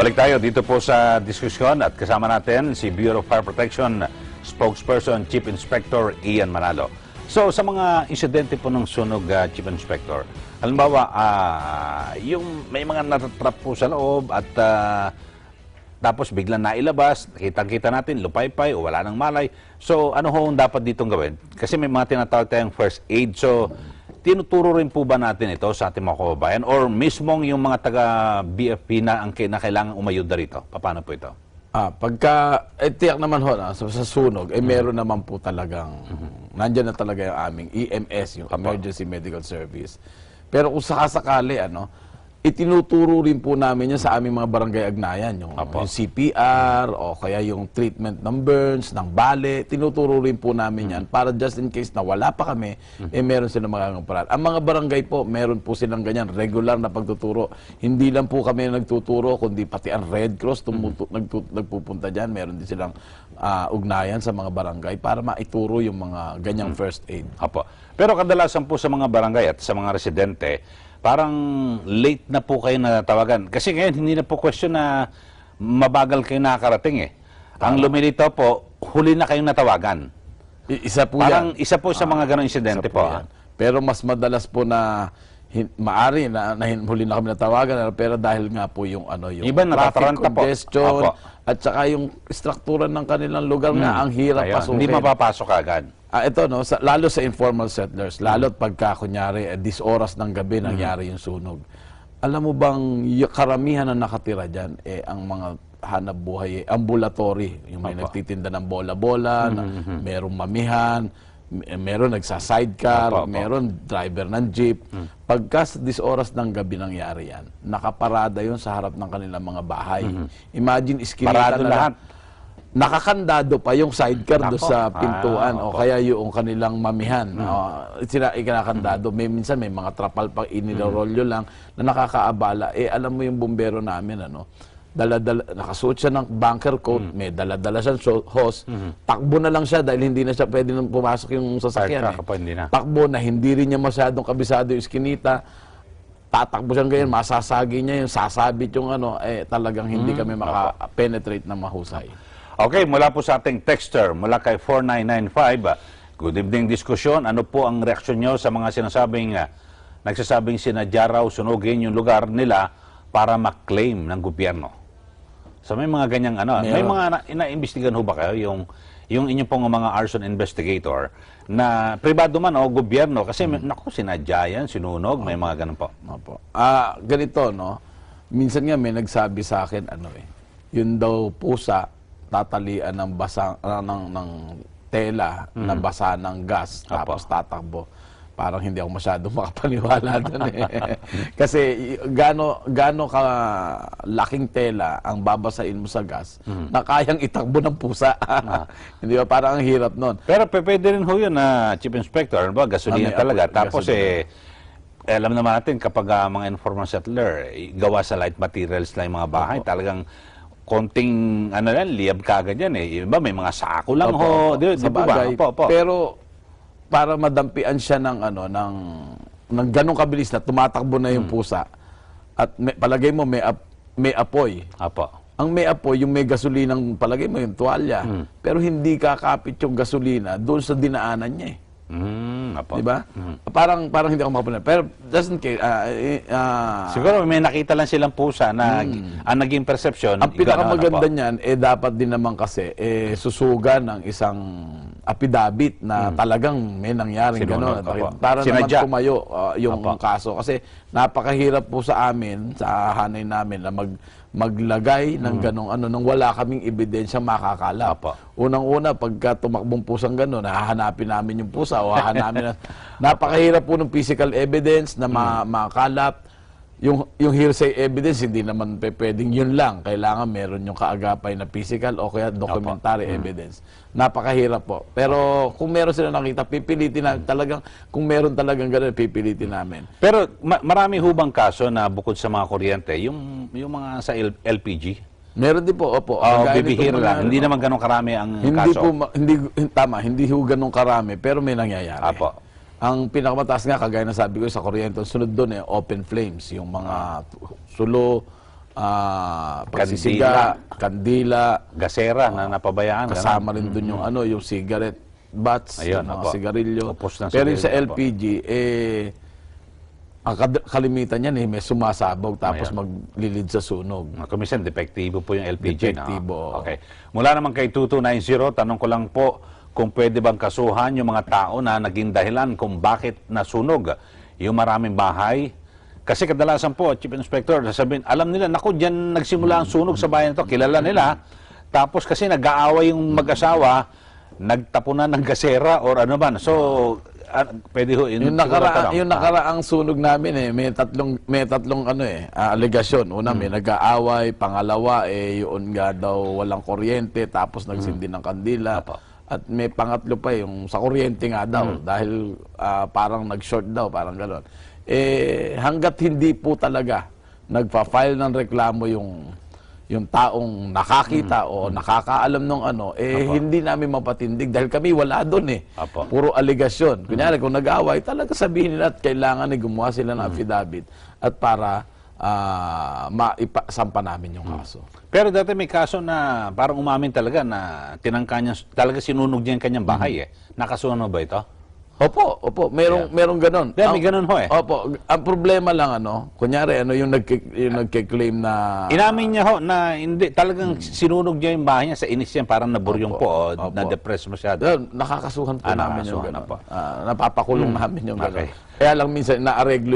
Balik tayo dito po sa diskusyon at kasama natin si Bureau of Fire Protection Spokesperson Chief Inspector Ian Manalo. So sa mga insidente po ng sunog, Chief Inspector, halimbawa yung may mga natatrap po sa loob at tapos biglang nailabas, kitang-kita natin, lupaypay o wala nang malay. So ano ho ang dapat ditong gawin? Kasi may mga tinatawag tayong first aid. So tinuturo rin po ba natin ito sa ating mga kababayan or mismong yung mga taga-BFP na ang kailangan umayuda rito? Paano po ito? Pagka, tiyak naman ho, sa sunog, meron naman po talagang, nandyan na talaga yung aming EMS, yung Emergency Medical Service. Pero kung sakasakali, itinuturo rin po namin yan sa aming mga barangay agnayan, yung CPR o kaya yung treatment ng burns, ng bale, tinuturo rin po namin yan para just in case na wala pa kami, meron silang magagawa paraan. Ang mga barangay po, meron po silang ganyan, regular na pagtuturo. Hindi lang po kami nagtuturo, kundi pati ang Red Cross nagpupunta dyan, meron din silang ugnayan sa mga barangay para maituro yung mga ganyang first aid. Apo. Pero kadalasan po sa mga barangay at sa mga residente, parang late na po kayo natawagan. Kasi ngayon, hindi na po question na mabagal kayo nakakarating eh. Ang lumilitaw po, huli na kayong natawagan. Isa po parang yan. isa po sa mga ganong insidente po. Pero mas madalas po na maari na huli na kami natawagan, pero dahil nga po yung yung iba traffic congestion at saka yung struktura ng kanilang lugar nga ang hirap pasukin. Hindi mapapasok agad. Ito, lalo sa informal settlers, lalo pagka, kunyari, 10 oras ng gabi nangyari yung sunog. Alam mo bang, karamihan na nakatira dyan, ang mga hanap buhay, ambulatory, yung may nagtitinda ng bola-bola, merong mamihan, meron nagsa-sidecar, meron driver ng jeep. Pagka 10 oras ng gabi nangyari yan, nakaparada yun sa harap ng kanilang mga bahay. Imagine, iskinita na lahat. Nakakandado pa yung sidecar do sa pintuan o kaya yung kanilang mamihan. Sila ikinakandado. Minsan may mga trapal pa inilorolyo lang na nakakaabala. Alam mo yung bumbero namin, nakasuot siya ng bunker coat, may dala-dala siyang hose, takbo na lang siya dahil hindi na siya pwede nang pumasok yung sasakyan. Takbo na, hindi rin niya masyadong kabisado yung iskinita. Tatakbo siya ganyan, masasagi niya yung sasabit yung talagang hindi kami maka-penetrate na mahusay. Okay, mula po sa ating texter, mula kay 4995, good evening diskusyon. Ano po ang reaksyon nyo sa mga nagsasabing sinadya raw sunugin yung lugar nila para maklaim ng gobyerno? So may mga ganyang may mga ina-imbestigan ho ba kayo yung inyong pong mga arson investigator na pribado man o gobyerno? Kasi naku, sinadya yan, sinunog, may mga ganun po. Ganito, minsan nga may nagsabi sa akin, yun daw pusa, tatalian ng ng tela na basa ng gas tapos tatakbo. Parang hindi ako masyadong makapaniwala doon Kasi gaano ka laking tela ang babasain mo sa gas na kayang itakbo ng pusa. Hindi ba? Parang ang hirap nun. Pero pwede rin ho yun Chief Inspector. Gasolina talaga. Tapos alam naman natin kapag mga informal settler, gawa sa light materials lang yung mga bahay, talagang konting liyab kagad yan Iba may mga sako lang di ba? Pero para madampian siya ng ganong kabilis na tumatakbo na yung pusa at palagay mo may apoy. Ang may apoy, yung may gasolinang palagay mo yung tuwalya. Pero hindi kakapit yung gasolina doon sa dinaanan niya Diba? Parang hindi ako makapaniwala. Pero just in case, siguro may nakita lang silang pusa na ang naging perception. Ang pinakamaganda niyan, dapat din naman kasi susugan ng isang affidavit na talagang may nangyaring gano'n. Para naman tumayo yung kaso. Kasi napakahirap po sa amin, sa hanay namin, na maglagay ng ganong nang wala kaming ebidensya makakalap. Unang-una, pagka tumakbong pusang gano'n, hahanapin namin yung pusa o hahanapin napakahirap po ng physical evidence na makalap. Yung hearsay evidence, hindi naman pwedeng yun lang. Kailangan meron yung kaagapay na physical o kaya documentary evidence. Napakahirap po. Pero kung meron sila nakita, pipilitin namin. Talagang, kung meron talagang gano'n, pipilitin namin. Pero marami hubang kaso na bukod sa mga kuryente, yung mga sa LPG? Meron din po, opo. Bibihira lang. Hindi naman ganun karami ang kaso. Hindi ho ganun karami, pero may nangyayari. Ang pinakamataas nga, kagaya na sabi ko sa kuryente, sunod doon open flames. Yung mga sulo, pagsisiga, kandila, Gasera na napabayaan. kasama rin dun yung yung cigarette butts, Ayun, yung mga opo. sigarilyo. Upos ng Pero yung sa sigarilyo, opo. LPG, ang kalimitan yan may sumasabog tapos maglilid sa sunog. Kumisan, depektibo po yung LPG. Depektibo. Okay. Mula naman kay 2290, tanong ko lang po kung pwede bang kasuhan yung mga tao na naging dahilan kung bakit nasunog yung maraming bahay. Kasi kadalasan po, Chief Inspector, sasabihin, alam nila, naku, dyan nagsimula ang sunog sa bayan ito, kilala nila. Tapos kasi nag-aaway yung mag-asawa, nagtapunan ng gasera or ano ba. So, pwede ho. Yung nakaraang sunog namin may tatlong alegasyon. Una, may nag-aaway, pangalawa yun nga daw walang kuryente tapos nagsindi ng kandila. At may pangatlo pa yung sa kuryente nga daw dahil parang nag-short daw, parang gano'n. Hanggat hindi po talaga nagpa-file ng reklamo yung taong nakakita o nakakaalam ng hindi namin mapatindig dahil kami wala doon Puro aligasyon. Kunyari, kung nag-away, talaga sabihin nila at kailangan gumawa sila ng affidavit at para maipasampa namin yung kaso. Pero dati may kaso na parang umamin talaga na tinangka niya, talaga sinunog niya yung kanyang bahay Nakasunog ba ito? Opo. Merong ganon. May ganon ho Opo. Ang problema lang, kunyari, yung nagkiklaim na... Inamin niya ho na hindi, talagang sinunog niya yung bahay niya sa inis yan, parang naburyong po, na-depress masyado. Nakakasuhan po namin yung nakakasuhan ganon. Napapakulong namin yung ganon. Okay. Kaya lang minsan, naareglo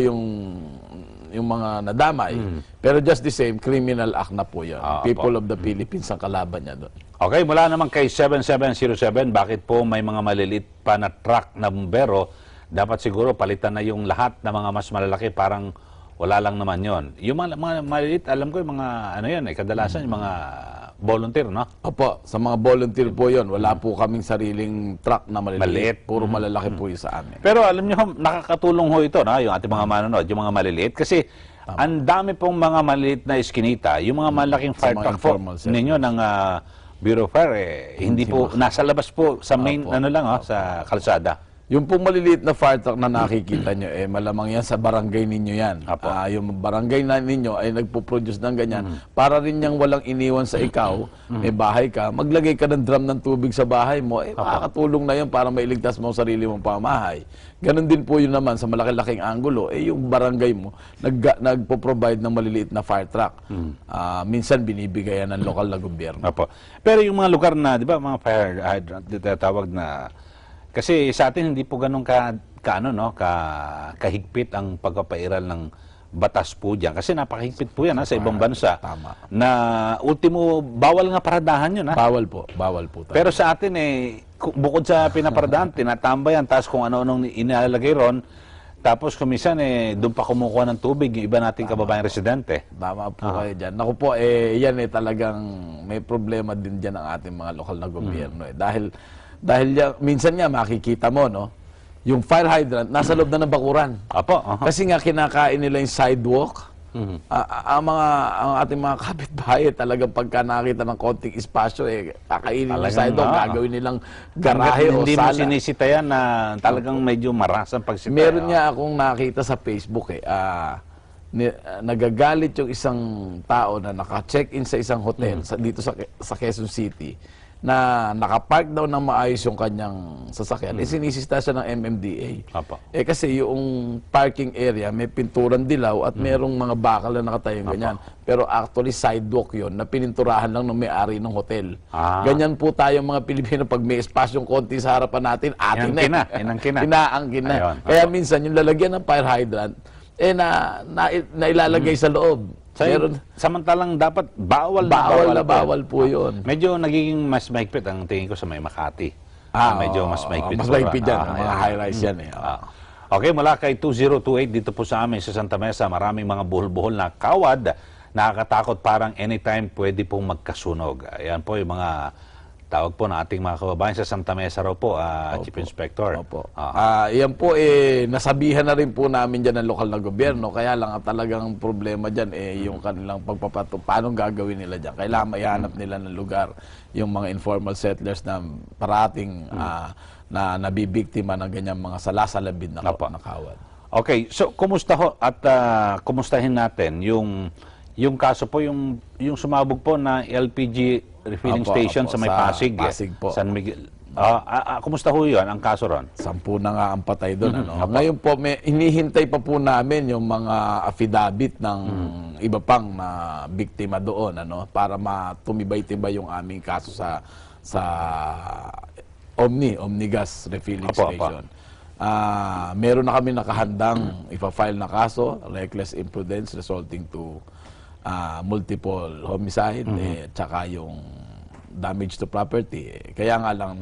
yung mga nadamay. Pero just the same, criminal act na po yan. People of the Philippines ang kalaban niya doon. Okay, mula naman kay 7707, bakit po may mga maliliit pa na truck na bumbero? Dapat siguro palitan na yung lahat na mga mas malalaki, parang wala lang naman yon. Yung mga maliliit, alam ko yung mga kadalasan yung mga volunteer, no? Opo, sa mga volunteer po yon. Wala po kaming sariling truck na maliliit. Puro malalaki po yung sa amin. Pero alam niyo, nakakatulong ho ito, no? Yung ating mga manonood, yung mga maliliit. Kasi ang dami pong mga maliliit na iskinita, yung mga malaking fire truck po ninyo ng Bureau of Fire, hindi po, nasa labas po sa main, sa kalsada. Yung pong maliliit na fire truck na nakikita nyo, malamang yan sa barangay ninyo yan. Yung barangay na ninyo ay nagpo-produce ng ganyan. Para rin niyang walang iniwan sa ikaw, may bahay ka, maglagay ka ng drum ng tubig sa bahay mo, makakatulong na yun para mailigtas mo ang sarili mong pamahay. Ganon din po yun naman sa malaki-laking anggulo, yung barangay mo, nagpo-provide ng maliliit na fire truck. Minsan binibigayan ng lokal na gobyerno. Pero yung mga lugar na, di ba, mga fire hydrant, tawag na, kasi sa atin hindi po ganun kahigpit ang pagpapairal ng batas po diyan. Kasi napakahigpit po yan sa ibang bansa. Tama. Na ultimo, bawal nga paradahan yun. Bawal po. Pero sa atin bukod sa pinaparadahan, tinatambayan, tapos kung ano-anong inilalagay ron, tapos kumisan doon pa kumukuha ng tubig yung iba nating kababayang residente. Tama po kayo dyan. Naku po, yan talagang may problema din dyan ang ating mga lokal na gobyerno. Dahil minsan nga makikita mo, yung fire hydrant nasa loob na ng bakuran. Kasi nga kinakain nila yung sidewalk. Ang ating mga kapitbahay talagang pagka nakita ng konting espasyo, kakainin yung sidewalk, gagawin nilang garahe o hindi sala. Hindi mo sinisita yan na talagang medyo marasang pagsita. Meron nga akong nakita sa Facebook nagagalit yung isang tao na naka-check-in sa isang hotel dito sa Quezon City, na nakapark daw ng maayos yung kanyang sasakyan, sinisista siya ng MMDA. Kasi yung parking area, may pinturan dilaw at merong mga bakal na nakatayo ganyan. Pero actually, sidewalk yon na pininturahan lang ng may-ari ng hotel. Ganyan po tayo mga Pilipino, pag may espasyong konti sa harapan natin, atin kinaangkin na. Kaya minsan, yung lalagyan ng fire hydrant, nailalagay sa loob. Samantalang dapat bawal po yun. Medyo nagiging mas mahigpit ang tingin ko sa may Makati. Medyo mas mahigpit. Mas mahigpit yan. Mga high-rise yan. Okay, mula kay 2028 dito po sa amin sa Santa Mesa, maraming mga buhol-buhol na kawad. Nakakatakot, parang anytime pwede pong magkasunog. Ayan po yung mga tawag po ng ating mga kababayan sa Santa Mesa raw po, Chief Inspector. Yan po, nasabihan na rin po namin dyan ng lokal na gobyerno. Kaya lang talagang problema dyan, yung kanilang pagpapato. Paano gagawin nila dyan? Kailangan maihanap nila ng lugar yung mga informal settlers na parating na nabibiktima ng ganyang mga salasalabid na kawad. Okay, so kumusta ho at kumustahin natin yung yung kaso po, yung sumabog po na LPG refilling Opo, station opo, sa may sa Pasig. Pasig po. San Miguel. Kumusta ho yun, ang kaso ron? 10 na nga ang patay doon. Ngayon po, hinihintay pa po namin yung mga affidavit ng iba pang na biktima doon, para matumibay-tibay yung aming kaso sa Omnigas Refilling Station. Meron na kami nakahandang ipa-file na kaso, reckless imprudence resulting to multiple homicide, tsaka yung damage to property. Kaya nga lang,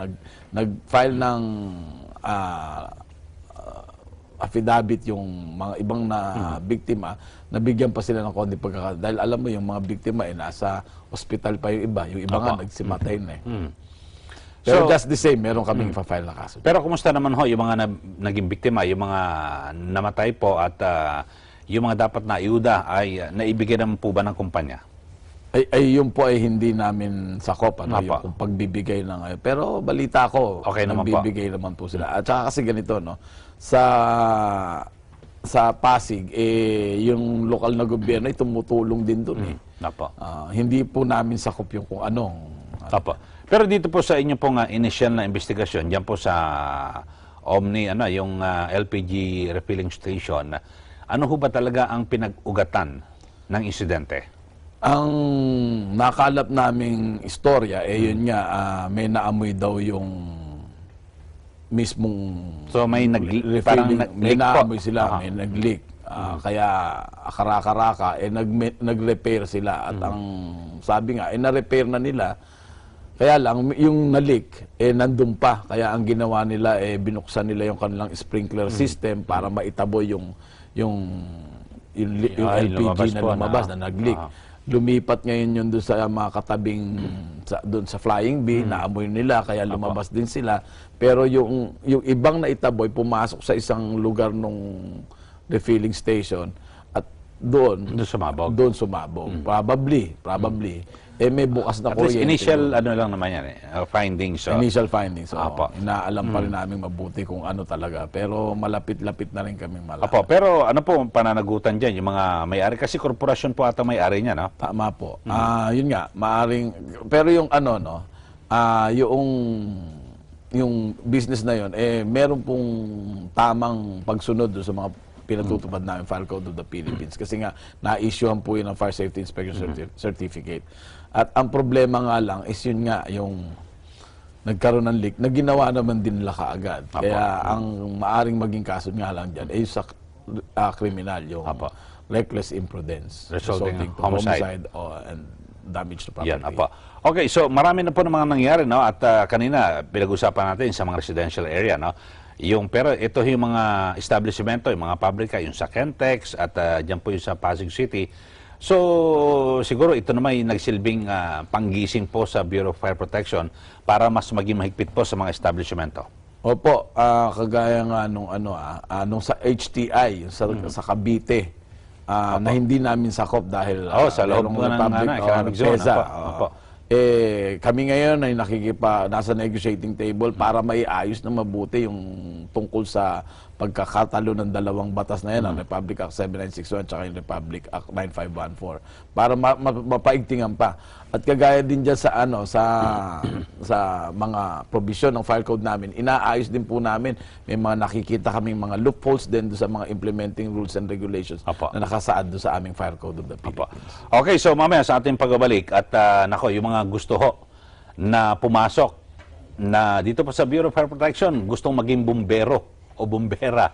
nag-file ng affidavit yung mga ibang na biktima, nabigyan pa sila ng konti pagkakataon. Dahil alam mo, yung mga biktima, nasa hospital pa yung iba. Yung iba nga, nagsimatay na Pero just the same, meron kaming ipa-file na kaso. Pero kumusta naman ho, yung mga naging biktima, yung mga namatay po at yung mga dapat na iuda ay naibigay naman po ba ng kumpanya? Yun po ay hindi namin sakop, yung pagbibigay ng pero balita ko, okay naman nagbibigay naman po sila. At saka kasi ganito, sa Pasig, yung lokal na gobyerno ay tumutulong din doon. Hindi po namin sakop yung kung anong. Pero dito po sa inyo pong initial na investigasyon, diyan po sa Omni, yung LPG refilling station, ano ho ba talaga ang pinag-ugatan ng insidente? Ang nakalap naming istorya, yun nga, may naamoy daw yung mismong may refilling, may naamoy sila, may nag-leak. Kaya karaka-raka, nag-repair sila. At ang sabi nga, na-repair na nila. Kaya lang, yung na-leak, nandun pa. Kaya ang ginawa nila, binuksan nila yung kanilang sprinkler system para maitaboy yung LPG na lumabas, na nag-leak. Lumipat ngayon yun doon sa mga katabing, doon sa Flying Bee, naamoy nila, kaya lumabas din sila. Pero yung ibang naitaboy, pumasok sa isang lugar nung refilling station, at doon sumabog. Probably. May bukas na kuryente. At least initial, lang naman yan, findings. Initial findings. Inaalam pa rin namin mabuti kung ano talaga. Pero malapit-lapit na rin kaming malaman. Pero ano po pananagutan dyan? Yung mga may-ari, kasi korporasyon po ata may-ari niya, no? Tama po. Yun nga, maaring, pero yung yung business na yun, meron pong tamang pagsunod sa mga pinatutupad namin Fire Code of the Philippines. Kasi nga, na-issuehan po yun ng Fire Safety Inspection Certificate. At ang problema nga lang is yun nga, yung nagkaroon ng leak, na ginawa naman din nila kaagad. Kaya ang maaring maging kaso nga lang dyan, sa kriminal, yung reckless imprudence. Resulting to homicide and damage to property. Okay, so marami na po ng mga nangyari, no? At kanina, pinag-usapan natin sa mga residential area, no? Pero ito yung mga establishmento, yung mga pabrika, yung sa Kentex at dyan po yung sa Pasig City. So, siguro ito naman yung nagsilbing panggising po sa Bureau of Fire Protection para mas maging mahigpit po sa mga establishmento. Opo, kagaya nga nung sa HTI, sa Cavite, na hindi namin sakop dahil sa loob ng economic zone. Kami ngayon ay nasa negotiating table para maiayos na mabuti yung tungkol sa pagkakatalo ng dalawang batas na yan, ang Republic Act 7961 at yung Republic Act 9514, para mapaigtingan pa. At kagaya din dyan sa mga provision ng fire code namin, inaayos din po namin. May mga nakikita kaming mga loopholes din sa mga implementing rules and regulations na nakasaad doon sa aming fire code of the Philippines. Okay, so mamaya sa ating pagbabalik at yung mga gusto ho na pumasok na dito pa sa Bureau of Fire Protection, gustong maging bumbero o bumbera.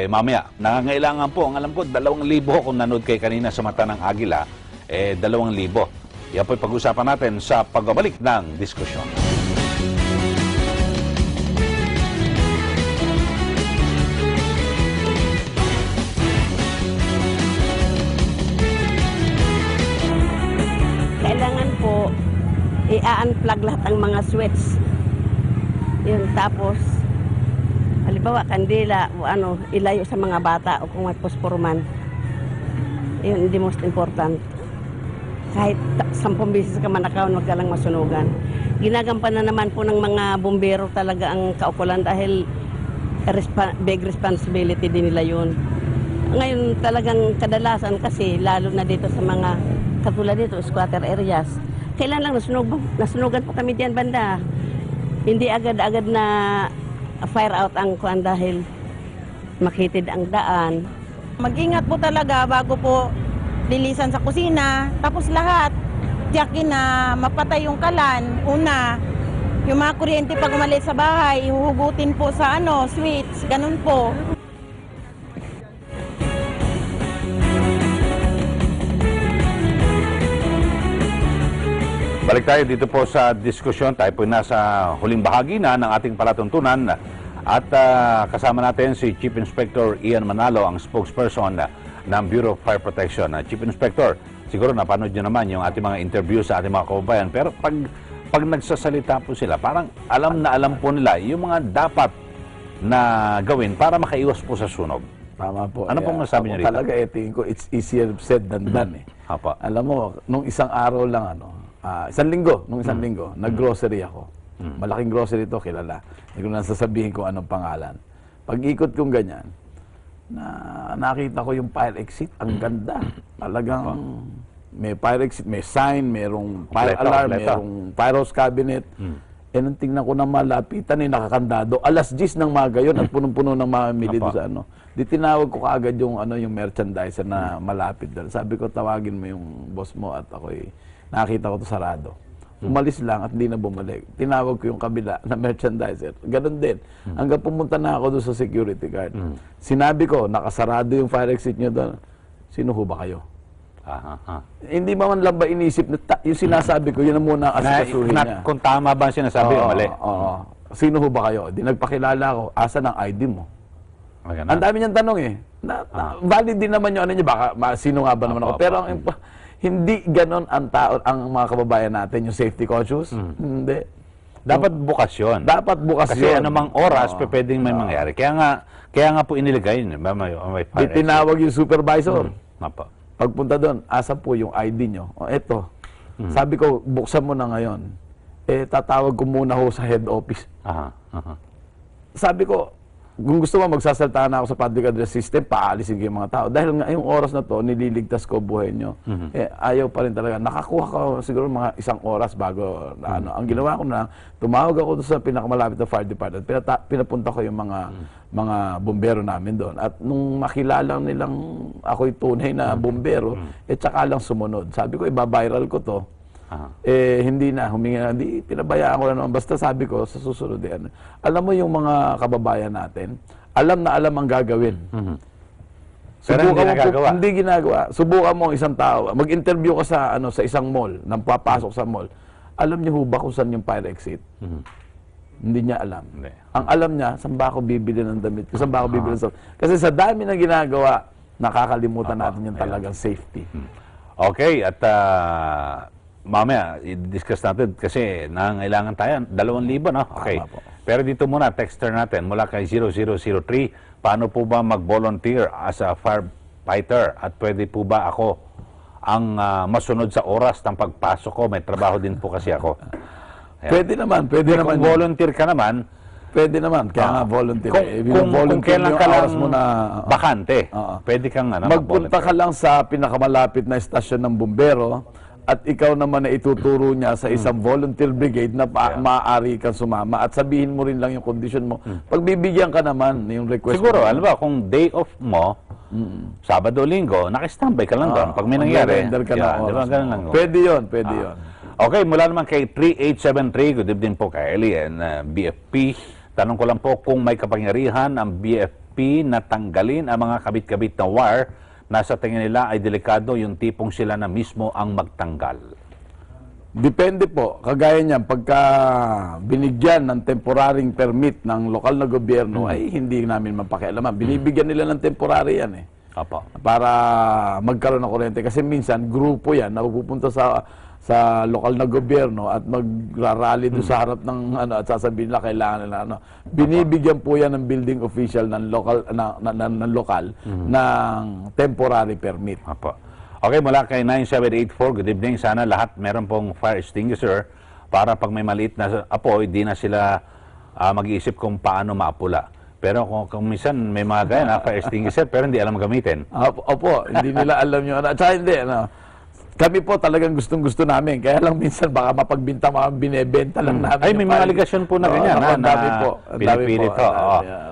Mamaya, nangangailangan po, ang alam ko, 2,000 kung nanood kayo kanina sa Mata ng Agila, 2,000. Yan po yung pag-usapan natin sa pagbabalik ng diskusyon. Kailangan po i-unplug lahat ang mga switch. Yun, tapos halimbawa, kandila o ilayo sa mga bata o kung may posporuman. Yun, the most important. Kahit 10 beses ka manakaw, wag ka lang masunugan. Ginagampanan naman po ng mga bumbero talaga ang kaukulan dahil big responsibility din nila yun. Ngayon talagang kadalasan kasi, lalo na dito sa mga katulad dito, squatter areas, kailan lang nasunugan po kami diyan banda. Hindi agad-agad na fire out ang kuan dahil makitid ang daan. Mag-ingat po talaga bago po lilisan sa kusina. Tapos lahat, tiyakin na mapatay yung kalan. Una, yung mga kuryente pag umalis sa bahay, huhugutin po sa switch. Ganun po. Balik tayo dito po sa diskusyon. Tayo po nasa huling bahagi na ng ating palatuntunan. At kasama natin si Chief Inspector Ian Manalo, ang spokesperson ng Bureau of Fire Protection. Chief Inspector, siguro napanood nyo naman yung ating mga interview sa ating mga kababayan. Pero pag nagsasalita po sila, parang alam na alam po nila yung mga dapat na gawin para makaiwas po sa sunog. Tama po. Ano pong masabi niyo rito? Talaga, tingin ko, it's easier said than done eh. Alam mo, nung isang araw lang, isang linggo, nag-grocery ako. Malaking grocery ito, kilala. Hindi ko na sasabihin kung anong pangalan. Pag-ikot kong ganyan, nakita ko yung fire exit. Ang ganda. Talagang may fire exit, may sign, mayroong fire alarm, mayroong fire house cabinet. Nung tingnan ko na malapitan, nakakandado. Alas 10 ng mga gayon at punong-puno ng mga mili doon sa Di tinawag ko kaagad yung merchandiser na malapit doon. Sabi ko, tawagin mo yung boss mo at ako'y nakita ko to sarado. Umalis lang at hindi na bumalik. Tinawag ko yung kabila na merchandiser. Ganon din. Hanggang pumunta na ako doon sa security guard. Sinabi ko, nakasarado yung fire exit nyo doon. Sino ho ba kayo? Hindi ba man lang ba inisip na yung sinasabi ko, yun ang muna ang asikasuhin niya. Kung tama ba ang sinasabi o mali? Sino ho ba kayo? Di nagpakilala ako. Asan ang ID mo? Ang dami niyang tanong eh. Valid din naman yung ano niya. Baka sino nga ba naman ako? Pero hindi ganon ang tao, ang mga kababayan natin, yung safety conscious. Hindi. Dapat bukas yun. Dapat bukas Kasi yun. anumang oras, pwedeng may mangyari. Kaya nga po inilagay yun. May fire exit. Tinawag yung supervisor. Apa. Pagpunta doon, asa po yung ID nyo? O eto. Sabi ko, buksan mo na ngayon. Tatawag ko muna ho sa head office. Sabi ko, kung gusto mo, magsasalta na ako sa public address system, paalisin ko yung mga tao. Dahil nga yung oras na to, nililigtas ko buhay nyo. Ayaw pa rin talaga. Nakakuha ko siguro mga 1 oras bago na Ang ginawa ko na, tumawag ako doon sa pinakamalapit na fire department. Pinapunta ko yung mga bombero namin doon. At nung makilala nilang ako'y tunay na bombero, tsaka lang sumunod. Sabi ko, ibabiral ko to. Hindi na, humingi na, hindi, pinabayaan ko na naman. Basta sabi ko, sa susunod yan. Alam mo yung mga kababayan natin, alam na alam ang gagawin. Pero hindi nagagawa. Hindi ginagawa. Subukan mo isang tao. Mag-interview ka sa isang mall, nang papasok sa mall. Alam niyo ba kung saan yung fire exit? Hindi niya alam. Ang alam niya, saan ba ako bibili ng damit? Saan ba ako bibili ng damit? Kasi sa dami na ginagawa, nakakalimutan natin yung talagang safety. Okay, at mamaya, i-discuss natin kasi nangailangan tayo, 2,000, no? Okay. Pero dito muna, texter natin mula kay 0003, paano po ba mag-volunteer as a firefighter? At pwede po ba ako ang masunod sa oras ng pagpasok ko? May trabaho din po kasi ako. Ayan. Pwede naman. Kung volunteer ka naman, pwede naman. Kaya nga volunteer. Kung kailan ka lang bakante, pwede kang magpunta ka lang sa pinakamalapit na estasyon ng bumbero at ikaw naman na ituturo niya sa isang volunteer brigade na maaari kang sumama at sabihin mo rin lang yung kondisyon mo. Pagbibigyan ka naman yung request. Siguro, alam ba, kung day off mo, Sabado, Linggo, nakistambay ka lang doon. Pag may nangyari, pwede yun, pwede yun. Okay, mula naman kay 3873, good evening po kay Alien, BFP. Tanong ko lang po kung may kapangyarihan ang BFP na tanggalin ang mga kabit-kabit na wire na sa tingin nila ay delikado yung tipong sila na mismo ang magtanggal. Depende po. Kagaya niyan, pagka binigyan ng temporaring permit ng lokal na gobyerno, ay hindi namin mapakialaman. Binibigyan nila ng temporary yan eh. Para magkaroon ng kuryente. Kasi minsan, grupo yan na pupunta sa lokal na gobyerno at magrarally doon sa harap ng at sasabihin nila kailangan nila binibigyan po yan ng building official ng lokal ng temporary permit. Okay, mula kay 9784, good evening. Sana lahat meron pong fire extinguisher para pag may maliit na apoy, di na sila mag-iisip kung paano maapula. Pero kung minsan may mga gaya na fire extinguisher pero hindi alam gamitin. Opo, hindi nila alam yun. At saka hindi, kami po talagang gustong-gusto namin. Kaya lang minsan baka mapagbinta, binebenta lang namin. Ay, may mga aligasyon po na ganyan. Ang dami po. Pinipilit po.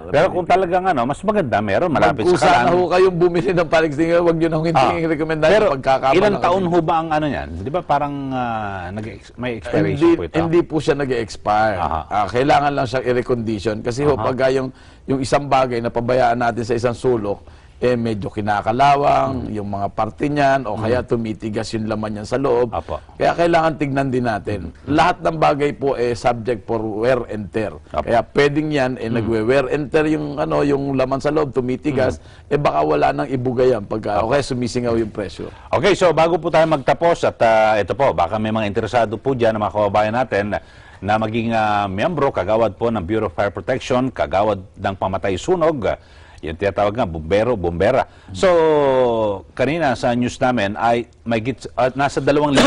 Pero kung talagang mas maganda, meron malapit sa kalan. Kung sana ho kayong bumili ng fire extinguisher, huwag nyo nang hindi recommendation. Pero pagkakama ilang taon ho ba ang ano yan? Di ba parang may expiration po ito? Hindi po siya nag-expire. Kailangan lang siyang i-recondition. Kasi ho, pag yung isang bagay na pabayaan natin sa isang sulok, medyo kinakalawang, yung mga parte niyan, o kaya tumitigas yung laman niyan sa loob. Kaya kailangan tignan din natin. Lahat ng bagay po subject for wear and tear. Kaya pwedeng yan, nagwe-wear and tear yung laman sa loob, tumitigas, baka wala nang ibuga yan, o kaya sumisingaw yung presyo. Okay, so bago po tayo magtapos, at ito po, baka may mga interesado po dyan na mga kababayan natin na maging miyembro, kagawad po ng Bureau of Fire Protection, kagawad ng pamatay sunog, yung tinatawag nga, bombera. So, kanina sa news namin ay nasa 2,000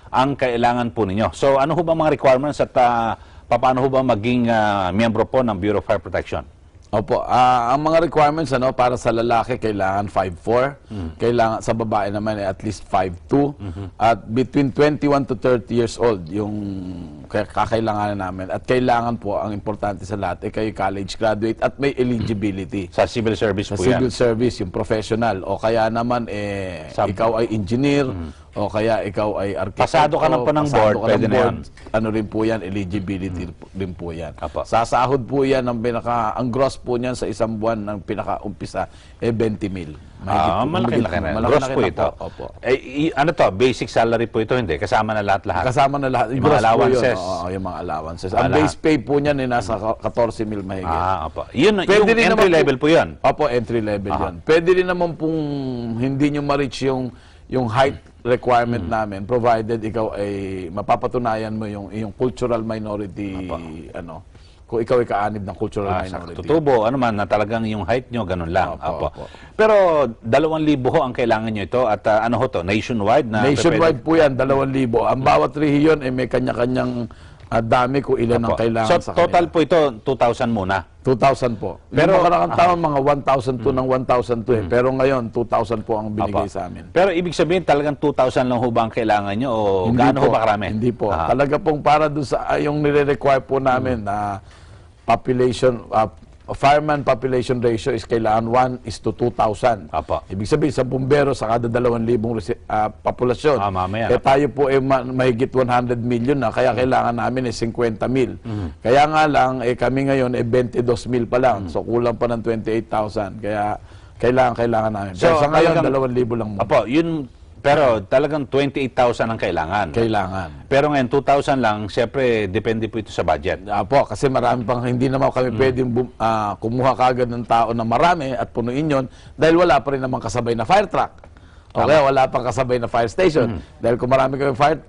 ang kailangan po ninyo. So, ano ho ba mga requirements at paano ho ba maging miyembro po ng Bureau of Fire Protection? Opo, ang mga requirements para sa lalaki kailangan 5'4", kailangan sa babae naman at least 5'2", at between 21 to 30 years old yung kakailanganan namin. At kailangan po, ang importante sa lahat, kayo college graduate at may eligibility. Sa civil service po yan? Sa civil service, yung professional. O kaya naman, ikaw ay engineer, o kaya ikaw ay architect. Pasado ka na po ng board, pwede na yan. Ano rin po yan, eligibility rin po yan. Sasahod po yan, ang gross po niyan sa isang buwan ng pinaka-umpisa, 20,000. Malaki-laki na. Gross po ito. Ano to, basic salary po ito, hindi? Kasama na lahat-lahat? Kasama na lahat. Yung mga allowances? Yung mga allowances. Ang base pay po niyan nasa 14,000 mahigit. Opo. Yung entry level po yan? Opo, entry level yan. Pwede rin naman pong hindi nyo ma-reach yung height requirement namin, provided ikaw ay mapapatunayan mo yung cultural minority, kung ikaw ay kaanib ng cultural minority. Tutubo, na talagang yung height nyo, ganun lang. Pero 2,000 ho ang kailangan nyo ito at ano ho to, nationwide? Nationwide po yan, 2,000. Ang bawat rehiyon may kanya-kanyang dami kung ilan ang kailangan sa kanila. Total po ito, 2,000 muna? 2,000 po. Pero karang taon, mga 1,002 ng 1,002 Pero ngayon, 2,000 po ang binigay sa amin. Pero ibig sabihin, talagang 2,000 lang ho ba ang kailangan nyo o gaano ho ba karami? Hindi po. Talaga pong para doon sa yung nire-require po namin na population, fireman population ratio is kailangan 1:2,000. Ibig sabihin, sa bumbero sa kada 2,000 populasyon. Tayo po mahigit 100 million na, kaya kailangan namin 50,000. Kaya nga lang, kami ngayon 22,000 pa lang. So kulang pa ng 28,000. Kaya kailangan namin. So sa ngayon, 2,000 lang muna. Pero talagang 28,000 ang kailangan. Pero ngayon, 2,000 lang, siyempre, depende po ito sa budget. Kasi marami pang, hindi naman kami pwedeng kumuha kagad ng tao na marami at punuin yon dahil wala pa rin naman kasabay na fire truck. Okay, wala pang kasabay na fire station. Dahil kung marami kami fire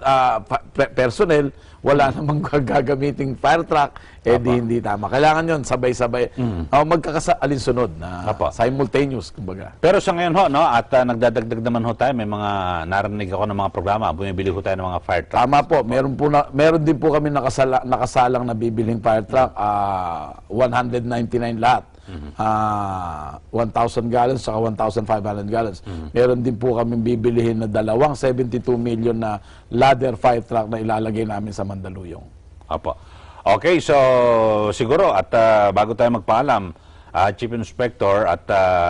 personnel, wala namang gagamiting fire truck, hindi tama. Kailangan yon sabay-sabay. Magkakasalinsunod na simultaneous, kumbaga. Pero sa ngayon ho, at nagdadagdag naman ho tayo, may mga narinig ako ng mga programa, bumibili ho tayo ng mga fire trucks. Tama po, meron din po kami nakasalang na bibiling fire truck, 199 lahat. 1,000 gallons saka 1,500 gallons. Meron din po kami bibilihin na 72 million na ladder fire truck na ilalagay namin sa Mandaluyong. Okay, so siguro at bago tayo magpaalam, Chief Inspector, at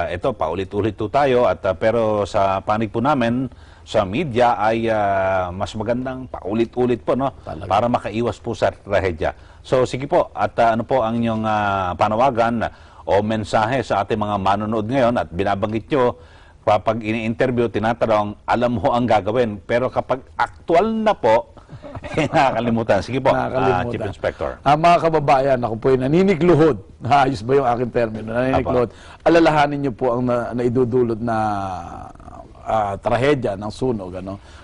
ito, paulit-ulit po tayo, at pero sa panig po namin sa media ay mas magandang paulit-ulit po, para makaiwas po sa trahedya. So sige po, at ano po ang inyong panawagan o mensahe sa ating mga manonood ngayon, at binabanggit nyo, kapag ini-interview, tinatanong, alam mo ang gagawin, pero kapag actual na po, nakakalimutan. Sige po, Chief Inspector. Mga kababayan, ako po yung naninigluhod. Ayos ba yung aking termino? Naninigluhod. Alalahanin nyo po ang naidudulot na trahedya ng sunog.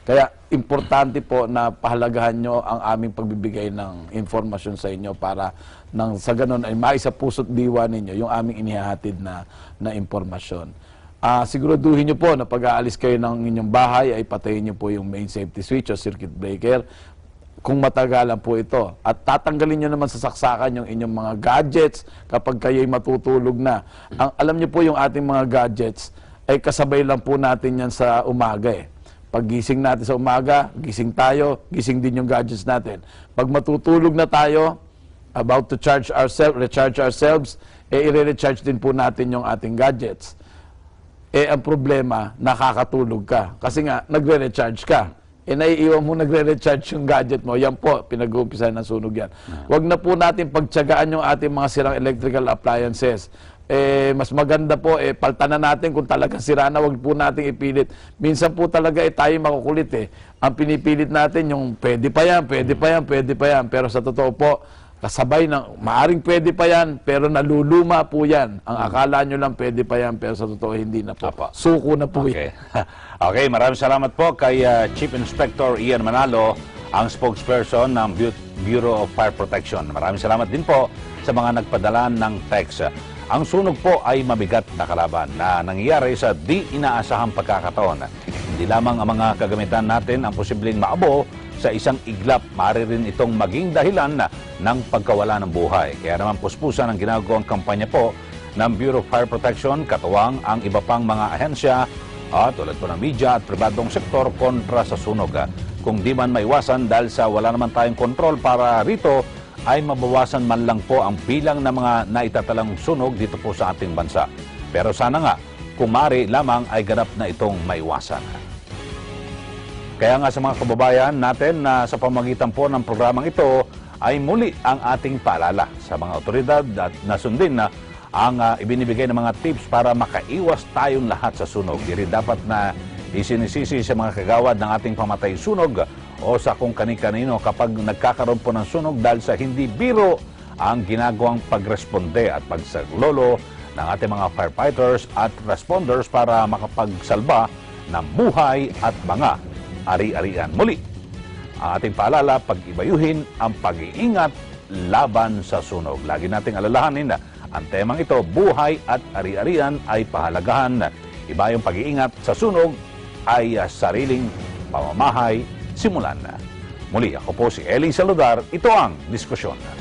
Kaya importante po na pahalagahan nyo ang aming pagbibigay ng informasyon sa inyo para sa ganun ay maisa puso't diwa ninyo yung aming inihahatid na informasyon. Siguraduhin nyo po na pag-aalis kayo ng inyong bahay ay patayin nyo po yung main safety switch o circuit breaker. kung matagalan po ito. At tatanggalin nyo naman sa saksakan yung inyong mga gadgets kapag kayo'y matutulog na. Alam nyo po yung ating mga gadgets ay kasabay lang po natin yan sa umaga eh. Pag gising natin sa umaga, gising tayo, gising din yung gadgets natin. Pag matutulog na tayo, about to recharge ourselves, i-recharge din po natin yung ating gadgets. Ang problema, nakakatulog ka. Kasi nga, nagre-recharge ka. Naiiwan mo nagre-recharge yung gadget mo. Yan po, pinag-uumpisa ng sunog yan. Huwag na po natin pagtiyagaan yung ating mga sirang electrical appliances. Mas maganda po, palta na natin kung talagang sira na, huwag po natin ipilit. Minsan po talaga tayo makukulit Ang pinipilit natin yung pwede pa yan, pwede pa yan, pwede pa yan. Pero sa totoo po, kasabay ng maaring pwede pa yan, pero naluluma po yan. Ang akala nyo lang pwede pa yan, pero sa totoo hindi na po. Suko na po yan. Okay, maraming salamat po kay Chief Inspector Ian Manalo, ang spokesperson ng Bureau of Fire Protection. Maraming salamat din po sa mga nagpadala ng text. Ang sunog po ay mabigat na kalaban na nangyayari sa di inaasahang pagkakataon. Hindi lamang ang mga kagamitan natin ang posibleng maabo sa isang iglap, maaari rin itong maging dahilan ng pagkawala ng buhay. Kaya naman puspusan ang ginagawang kampanya po ng Bureau of Fire Protection, katuwang ang iba pang mga ahensya tulad po ng media at pribadong sektor kontra sa sunog. Kung di man maiwasan dahil sa wala naman tayong kontrol para rito, ay mabawasan man lang po ang bilang ng mga naitatalang sunog dito po sa ating bansa. Pero sana nga, kung maaari lamang ay ganap na itong maiwasan. Kaya nga sa mga kababayan natin na sa pamagitan po ng programang ito ay muli ang ating paalala sa mga otoridad at nasundin na ang ibinibigay ng mga tips para makaiwas tayong lahat sa sunog. Di rin dapat na isinisisi sa mga kagawad ng ating pamatay sunog o sa kung kani-kanino kapag nagkakaroon po ng sunog dahil sa hindi biro ang ginagawang pagresponde at pagsaglolo ng ating mga firefighters at responders para makapagsalba ng buhay at mga ari-arian. Muli, ang ating paalala, pag-ibayuhin ang pag-iingat laban sa sunog. Lagi nating alalahanin na ang temang ito, buhay at ari-arian, ay pahalagahan. Iba yung pag-iingat sa sunog ay sariling pamamahay simulan na. Muli, ako po si Elie Saludar. Ito ang Diskusyon.